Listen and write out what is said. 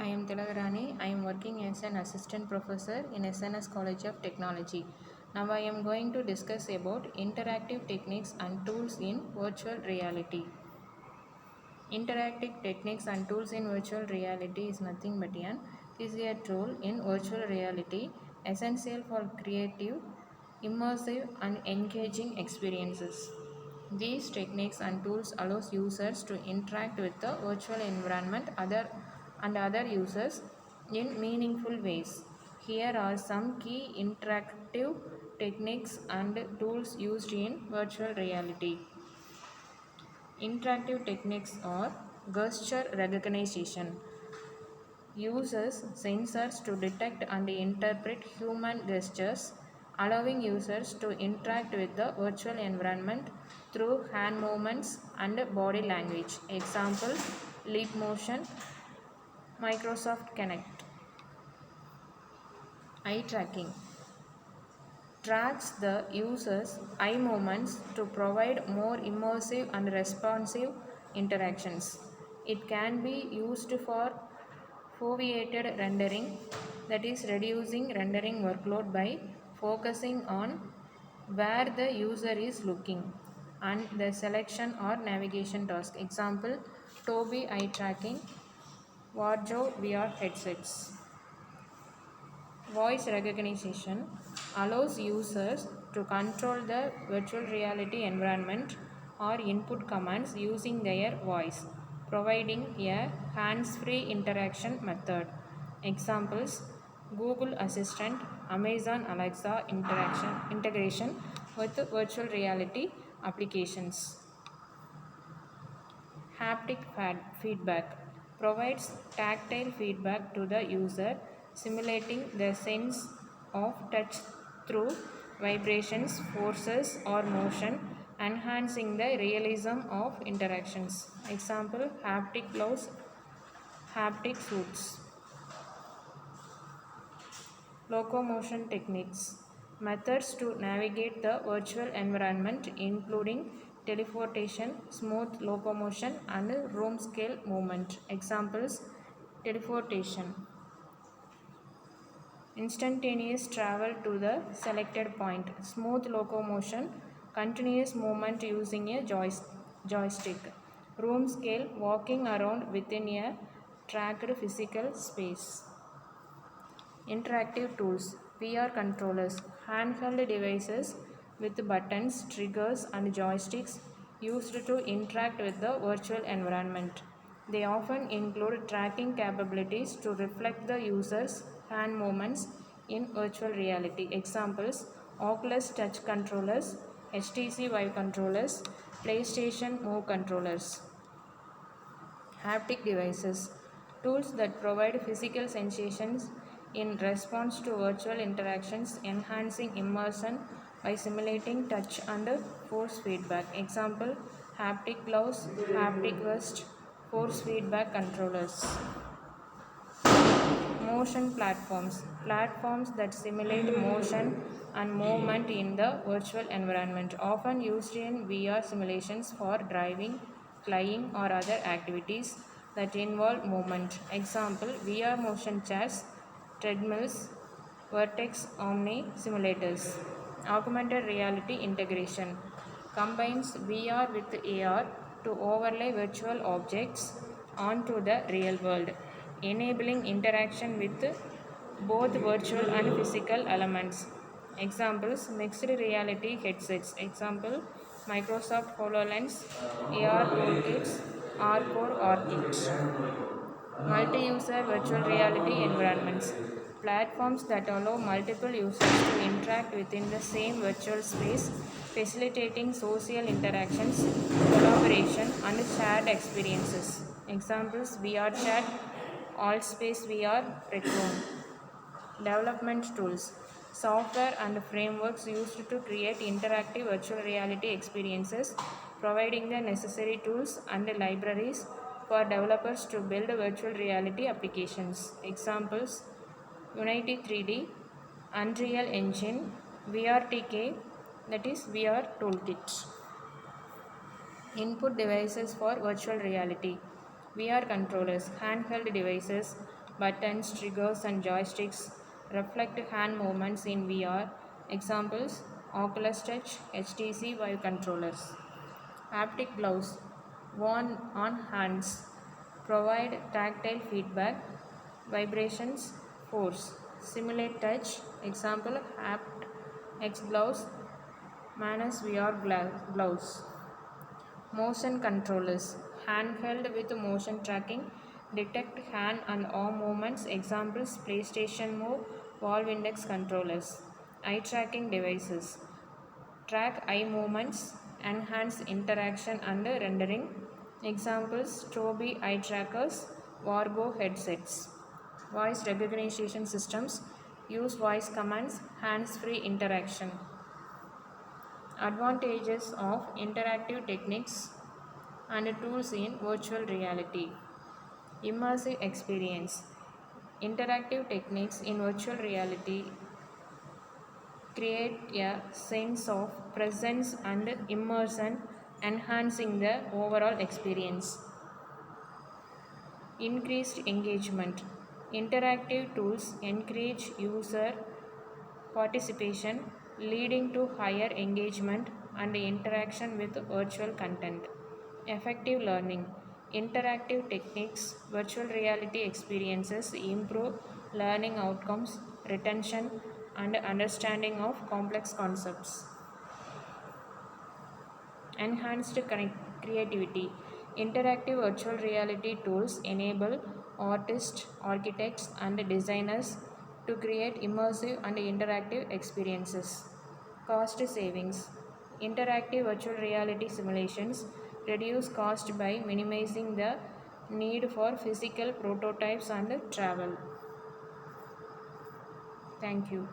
I am Tilagarani. I am working as an assistant professor in SNS College of Technology. Now I am going to discuss about interactive techniques and tools in virtual reality. Interactive techniques and tools in virtual reality is nothing but an easier tool in virtual reality essential for creative, immersive and engaging experiences. These techniques and tools allows users to interact with the virtual environment and other users in meaningful ways. Here are some key interactive techniques and tools used in virtual reality. Interactive techniques are gesture recognition. Uses sensors to detect and interpret human gestures, allowing users to interact with the virtual environment through hand movements and body language. Example, Leap Motion, Microsoft Connect. Eye tracking tracks the user's eye movements to provide more immersive and responsive interactions. It can be used for foveated rendering, that is, reducing rendering workload by focusing on where the user is looking and the selection or navigation task. Example, Tobii eye tracking, Warjo VR headsets. Voice recognition allows users to control the virtual reality environment or input commands using their voice, providing a hands-free interaction method. Examples, Google Assistant, Amazon Alexa integration with virtual reality applications. Haptic feedback provides tactile feedback to the user, simulating the sense of touch through vibrations, forces, or motion, enhancing the realism of interactions. Example, haptic gloves, haptic suits. Locomotion techniques. Methods to navigate the virtual environment including teleportation, smooth locomotion and room scale movement. Examples, teleportation. Instantaneous travel to the selected point. Smooth locomotion, continuous movement using a joystick. Room scale, walking around within a tracked physical space. Interactive tools, VR controllers, handheld devices with buttons, triggers, and joysticks used to interact with the virtual environment. They often include tracking capabilities to reflect the user's hand movements in virtual reality. Examples, Oculus Touch controllers, HTC Vive controllers, PlayStation Move controllers. Haptic devices, tools that provide physical sensations in response to virtual interactions, enhancing immersion by simulating touch and force feedback. Example, haptic gloves, haptic vest, force feedback controllers. Motion platforms that simulate motion and movement in the virtual environment, often used in VR simulations for driving, flying, or other activities that involve movement. Example, VR motion chairs, treadmills, Vertex Omni simulators. Augmented reality integration combines VR with AR to overlay virtual objects onto the real world, enabling interaction with both virtual and physical elements. Examples, mixed reality headsets. Example, Microsoft HoloLens, AR toolkits, RCore OrKit. Multi-user virtual reality environments. Platforms that allow multiple users to interact within the same virtual space, facilitating social interactions, collaboration, and shared experiences. Examples, VR Chat, AllSpace VR, Rec Room. Development tools, software and frameworks used to create interactive virtual reality experiences, providing the necessary tools and libraries for developers to build virtual reality applications. Examples, Unity 3D, Unreal Engine, VRTK, that is VR Toolkit. Input devices for virtual reality, VR controllers, handheld devices, buttons, triggers, and joysticks reflect hand movements in VR. Examples: Oculus Touch, HTC Vive controllers. Haptic gloves worn on hands provide tactile feedback, vibrations, force, simulate touch. Example: Hapt X gloves, Manus VR gloves. Motion controllers handheld with motion tracking detect hand and arm movements. Examples: PlayStation Move, Valve Index controllers. Eye tracking devices track eye movements, enhance interaction and rendering. Examples: Strobe eye trackers, Wargo headsets. Voice recognition systems use voice commands, hands-free interaction. Advantages of interactive techniques and tools in virtual reality. Immersive experience. Interactive techniques in virtual reality create a sense of presence and immersion, enhancing the overall experience. Increased engagement. Interactive tools encourage user participation, leading to higher engagement and interaction with virtual content. Effective learning. Interactive techniques, virtual reality experiences improve learning outcomes, retention, and understanding of complex concepts. Enhanced creativity. Interactive virtual reality tools enable artists, architects, and designers to create immersive and interactive experiences. Cost savings. Interactive virtual reality simulations reduce cost by minimizing the need for physical prototypes and travel. Thank you.